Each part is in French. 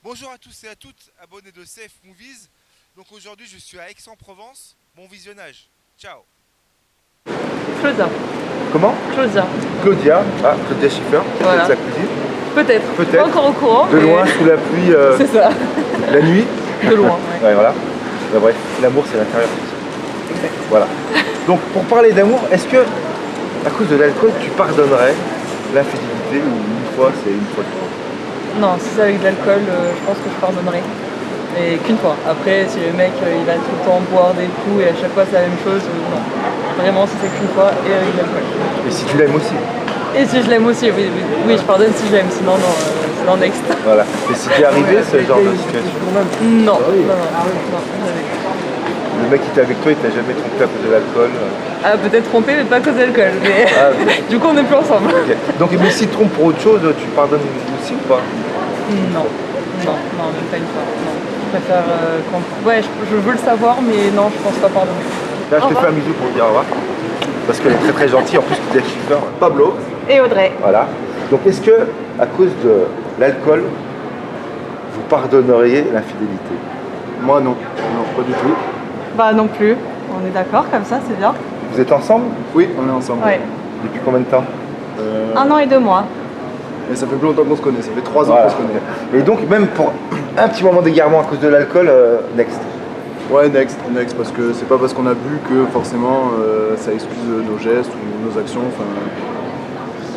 Bonjour à tous et à toutes, abonnés de Safe Movies. Donc aujourd'hui, je suis à Aix-en-Provence. Bon visionnage. Ciao. Claudia. Comment? Claudia. Claudia. Ah, Claudia Schiffer. Voilà. Peut-être sa cousine. Peut-être. Peut-être. Pas encore au courant. De loin, sous la pluie, C'est ça. la nuit. De loin. Ouais. Ouais, voilà. Bah, bref, l'amour, c'est l'intérieur. Exact. Voilà. Donc, pour parler d'amour, est-ce que, à cause de l'alcool, tu pardonnerais l'infidélité ou une fois, c'est une fois de trop? Non, si c'est avec de l'alcool, je pense que je pardonnerai. Mais qu'une fois. Après, si le mec il va tout le temps boire des coups et à chaque fois c'est la même chose, non. Vraiment, si c'est qu'une fois et avec de l'alcool. Et si tu l'aimes aussi? Et si je l'aime aussi, oui, oui, oui, je pardonne si je l'aime, sinon non, c'est dans next. Voilà. Et si tu es arrivé ce genre de situation? Non, non, non, jamais. Le mec qui était avec toi, il t'a jamais trompé à cause de l'alcool? Ah, peut-être trompé, mais pas à cause de l'alcool. Mais Ah, ok. du coup, on n'est plus ensemble. Ok. Donc, mais s'il te trompe pour autre chose, tu pardonnes aussi ou pas? Non, non, non, même pas une fois. Non. Je préfère ouais, je veux le savoir, mais non, je pense pas pardonner. Là, je te fais un bisou pour te dire au revoir. Parce qu'elle est très très gentille. En plus, tu es Schiffer. Pablo. Et Audrey. Voilà. Donc, est-ce que, à cause de l'alcool, vous pardonneriez l'infidélité? Moi non, non, pas du tout. Bah non plus, on est d'accord comme ça, c'est bien. Vous êtes ensemble Oui, on est ensemble. Ouais. depuis combien de temps? 1 an et 2 mois. Et ça fait plus longtemps qu'on se connaît, ça fait 3 ans Voilà. qu'on se connaît. Et donc, même pour un petit moment d'égarement à cause de l'alcool, next. Ouais, next, parce que c'est pas parce qu'on a bu que forcément ça excuse nos gestes ou nos actions.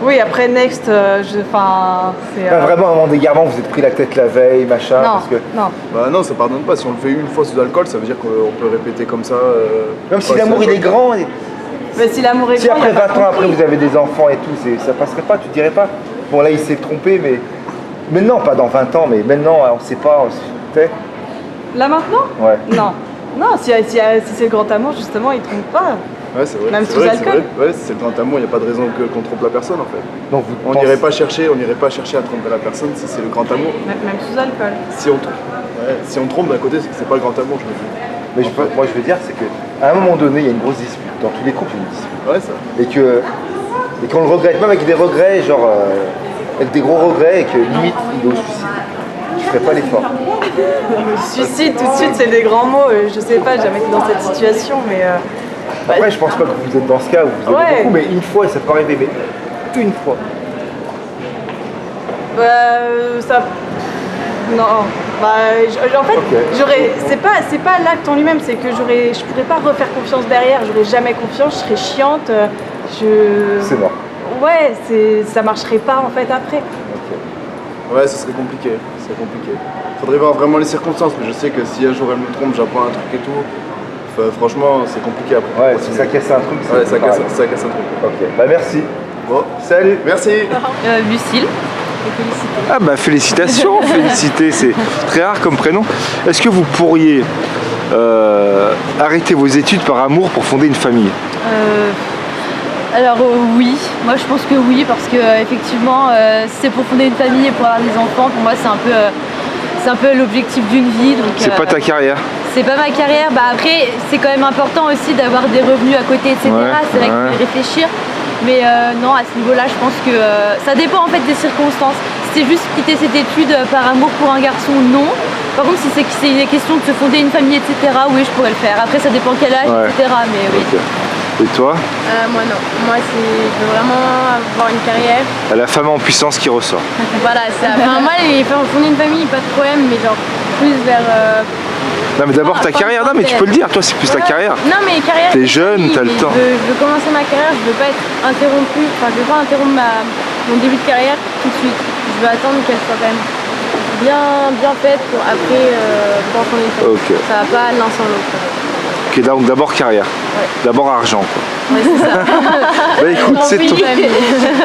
Oui, après next, c'est... Pas vraiment un moment d'égarement, vous êtes pris la tête la veille, machin. Non, Parce que non. Bah non, ça pardonne pas. Si on le fait une fois sous alcool, ça veut dire qu'on peut répéter comme ça. même si pas l'amour sous il est alcool. grand, Mais si l'amour est si grand, après y a pas 20 de ans après conflit. vous avez des enfants et tout, ça passerait pas, tu dirais pas? Bon là il s'est trompé, mais maintenant, pas dans 20 ans, mais maintenant on sait pas, tu sais. Là maintenant? Ouais. Non. Non, si c'est le grand amour, justement, il trompe pas. Ouais, c'est vrai. Même c'est sous vrai, alcool. c'est vrai. Ouais, si c'est le grand amour, il n'y a pas de raison qu'on trompe la personne en fait. Donc vous On pensez- n'irait pas chercher à tromper la personne si c'est le grand amour. Même sous alcool. Si on trompe d'un côté, c'est que c'est pas le grand amour, je me dis. Mais moi je veux dire, c'est qu'à un moment donné, il y a une grosse dispute. Dans tous les couples, il y a une dispute. Ouais, ça. Et qu'on le regrette, même avec des regrets, genre avec des gros regrets, et que limite il est au suicide. Je ferais pas l'effort. Suicide, tout de suite, c'est des grands mots. Je sais pas, j'ai jamais été dans cette situation, mais... Après, je pense pas que vous êtes dans ce cas où vous aimez Ouais. beaucoup, mais une fois, ça peut arriver, mais une fois. Ça... Non. Bah, en fait, Ok. c'est pas l'acte en lui-même, c'est que je pourrais pas refaire confiance derrière, j'aurais jamais confiance, je serais chiante, C'est mort. Ouais, ça marcherait pas en fait après. Ok. Ouais, ce serait compliqué. C'est compliqué. Faudrait voir vraiment les circonstances, mais je sais que si un jour elle me trompe, j'apprends un truc et tout. Franchement, c'est compliqué après. Ouais, si ça casse un truc, c'est Ouais, ça casse pareil. un truc. Ok, bah merci. Bon, Salut. merci. Lucille. Ah bah félicitations, féliciter, c'est très rare comme prénom. Est-ce que vous pourriez arrêter vos études par amour pour fonder une famille? Alors oui, moi je pense que oui parce que effectivement c'est pour fonder une famille et pour avoir des enfants, pour moi c'est un peu l'objectif d'une vie. Donc, C'est pas ta carrière? c'est pas ma carrière, bah après c'est quand même important aussi d'avoir des revenus à côté, etc. Ouais, c'est vrai qu'il ouais. faut y réfléchir. Mais non, à ce niveau-là, je pense que ça dépend en fait des circonstances. Si c'est juste quitter cette étude par amour pour un garçon, non. Par contre, si c'est une question de se fonder une famille, etc., oui, je pourrais le faire. Après, ça dépend quel âge, Ouais. etc. Mais oui. Ok. Et toi? Moi non, moi je veux vraiment avoir une carrière. La femme en puissance qui ressort. Voilà, ça. Enfin, moi fonder une famille, pas de problème, mais genre plus vers. Non mais d'abord ta pas carrière, non mais tu peux le dire, toi c'est plus ta Ouais. carrière. Non mais carrière. T'es c'est jeune, famille, t'as le mais temps. Je veux commencer ma carrière, je veux pas être interrompue, enfin je veux pas interrompre mon début de carrière tout de suite. Je veux attendre qu'elle soit quand même bien faite pour après pouvoir fonder une famille. Ok. Ça va pas l'un sans l'autre. Ok, donc d'abord carrière. D'abord argent quoi. Ouais, c'est ça. Bah écoute, c'est Oui, ton, famille.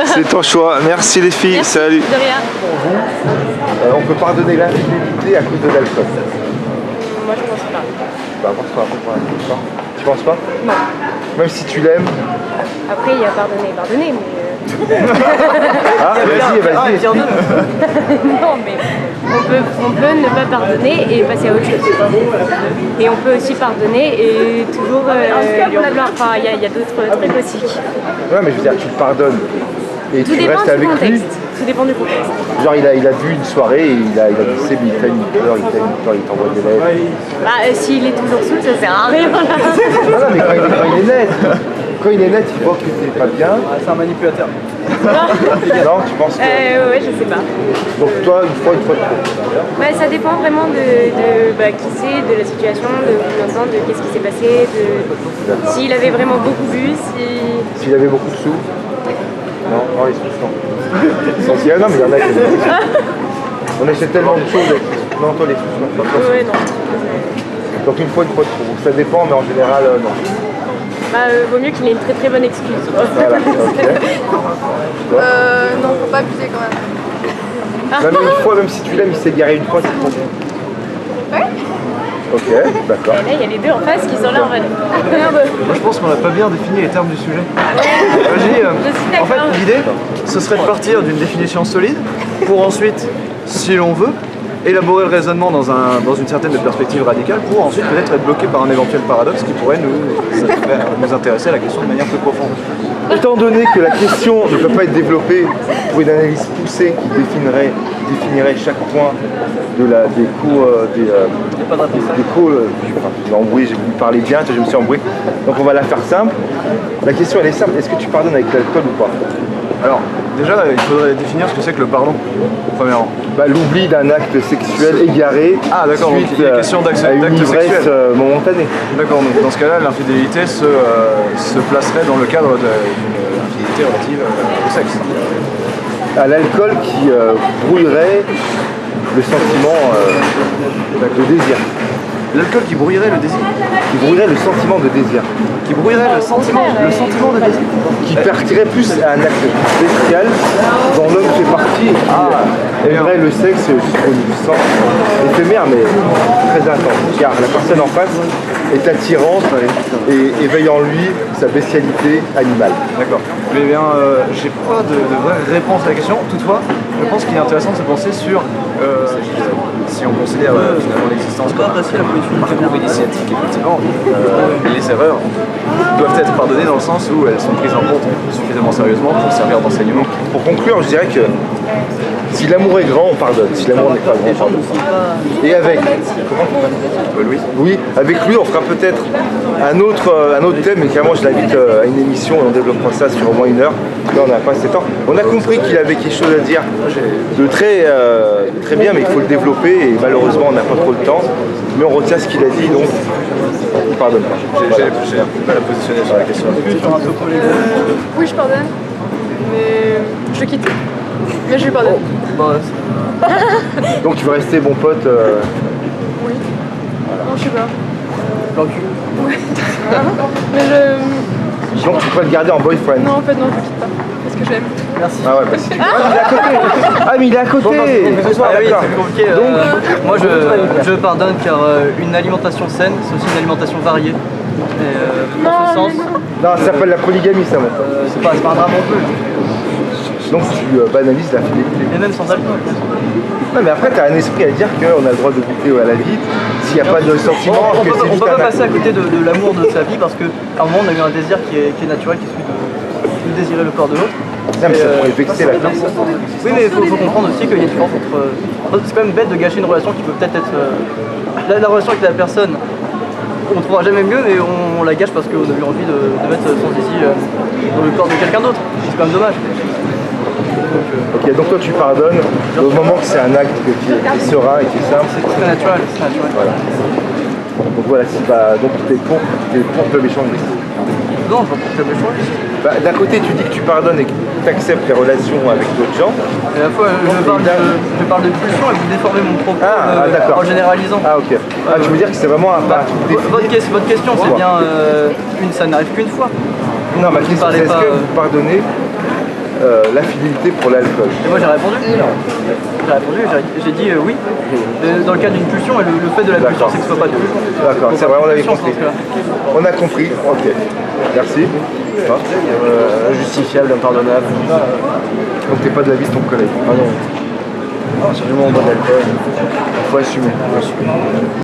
c'est ton choix. Merci les filles, Merci, salut. de rien. On peut pardonner l'infidélité à cause de l'alcool. Moi je pense pas. Bah pense-toi après pour l'alcool. Tu penses pas? Non. Même si tu l'aimes. Après il y a pardonner, mais. Ah vas-y. Non, mais on peut ne pas pardonner et passer à autre chose. Et on peut aussi pardonner et toujours lui en vouloir. Enfin, il y a d'autres trucs aussi. Ouais mais je veux dire tu le pardonnes. Et Tout tu dépend restes du avec lui. contexte. Ça dépend du contexte. Genre il a vu une soirée et il a glissé, mais il t'a mis peur, il t'envoie des lettres. Bah, s'il est toujours sous, ça sert à rien. Ah non, mais quand il est net, il voit que t'es pas bien. C'est un manipulateur. Non, tu penses que... Ouais, je sais pas. Donc toi, une fois de trop. Bah, ça dépend vraiment de qui c'est, de la situation, de combien de temps, de qu'est-ce qui s'est passé, de s'il avait vraiment beaucoup bu, S'il avait beaucoup de sous. Non, les sous, non. Essentiel, non, mais il y en a qui... On achète tellement de choses. Non, toi, les sous, non. Pas toi. Ouais, non. Donc une fois de trop. Ça dépend, mais en général, non. Bah, vaut mieux qu'il ait une très très bonne excuse. Voilà, ok. Non, faut pas abuser quand même. Même une fois, même si tu l'aimes, il s'est garé une fois, c'est trop bien. Ouais. Ok, d'accord. Et là, il y a les deux en face qui sont là en mode. Merde. Moi je pense qu'on n'a pas bien défini les termes du sujet. J'ai dit, en fait l'idée ce serait de partir d'une définition solide pour ensuite, si l'on veut, élaborer le raisonnement dans une certaine perspective radicale pour ensuite peut-être être bloqué par un éventuel paradoxe qui pourrait nous intéresser à la question de manière plus profonde. Étant donné que la question ne peut pas être développée pour une analyse poussée qui définirait chaque point des cours, des cours, je m'ai embrouillé, j'ai voulu parler bien, je me suis embrouillé. Donc on va la faire simple. La question elle est simple, est-ce que tu pardonnes avec l'alcool ou pas? Alors, déjà il faudrait définir ce que c'est que le pardon, premièrement. Bah, l'oubli d'un acte sexuel égaré Ah d'accord, donc il y a question d'acte à une ivresse sexuel. momentanée. D'accord, donc dans ce cas-là, l'infidélité se placerait dans le cadre d'une infidélité relative au sexe. À l'alcool qui brouillerait le sentiment de désir. L'alcool qui brouillerait le désir. Qui brouillerait le sentiment de désir. Qui brouillerait le sentiment de désir. Qui partirait plus à un acte spécial dont l'homme fait partie et qui aimerait le sexe juste pour une puissance éphémère mais très intense. Car la personne en face est attirante et éveille en lui sa bestialité animale. D'accord. Mais bien, j'ai pas de vraie réponse à la question. Toutefois, je pense qu'il est intéressant de se penser sur, si on considère finalement l'existence comme un parcours initiatique, effectivement, les erreurs doivent être pardonnées dans le sens où elles sont prises en compte suffisamment sérieusement pour servir d'enseignement. Pour conclure, je dirais que si l'amour est grand, on pardonne. Si l'amour n'est pas grand, on pardonne. Et avec Louis. Oui, avec lui, on fera peut-être un autre thème, mais carrément, je l'invite à une émission et on développera ça sur au moins 1 heure. Là, on n'a pas assez de temps. On a compris qu'il avait quelque chose à dire de très bien, mais il faut le développer et malheureusement, on n'a pas trop le temps. Mais on retient ce qu'il a dit, donc on ne pardonne pas. J'ai un peu mal à positionner sur la question. Oui, je pardonne. Mais je le quitte. Mais je lui pardonne. Donc tu veux rester bon pote Oui. Non, je sais pas. Mais donc tu peux le garder en boyfriend. Non, en fait, non, je le quitte pas. Parce que j'aime. Ah ouais, bah si tu... Ah, il est à côté. Ah, mais il est à côté. Ah oui, d'accord. c'est compliqué. Moi, je pardonne car une alimentation saine, c'est aussi une alimentation variée. Et dans ce sens, Non, ça s'appelle la polygamie, ça, mon pote. c'est pas un drame non plus. Donc tu banalises la fidélité. Et même sans alcool. Non, mais après, tu as un esprit à dire qu'on a le droit de goûter à la vie. S'il n'y a pas de sentiment, On que c'est peut juste pas un passer à acte. côté de l'amour de sa vie parce qu'à un moment on a eu un désir qui est naturel, qui est celui de désirer le corps de l'autre. Non, mais ça pourrait vexer la personne. Oui, mais il faut comprendre aussi qu'il y a une différence entre. C'est quand même bête de gâcher une relation qui peut peut-être être. La relation avec la personne, on ne trouvera jamais mieux, mais on la gâche parce qu'on a eu envie de mettre son désir dans le corps de quelqu'un d'autre. C'est quand même dommage. Ok, donc toi tu pardonnes au moment que c'est un acte qui est serein et qui est simple. C'est très naturel, c'est naturel. Voilà. Donc voilà, donc t'es contre l'échange. Non, je vois pas le choix. Bah, d'un côté tu dis que tu pardonnes et que tu acceptes les relations avec d'autres gens. Et à la fois, je parle de pulsion et vous déformez mon propos d'accord. en généralisant. Ah ok. Ah, tu veux dire que c'est vraiment un truc Votre question, c'est bien ça n'arrive qu'une fois. Non, ma question c'est est-ce que vous pardonnez la fidélité pour l'alcool? Et moi j'ai répondu. J'ai dit oui. Dans le cas d'une pulsion, et le fait de la pulsion, c'est que ce soit pas de pulsion. D'accord, c'est vrai, on avait compris. On a compris, ok. Merci. Injustifiable, impardonnable. Donc t'es pas de l'avis de ton collègue? Ah non. C'est du monde bon alcool. Il faut assumer.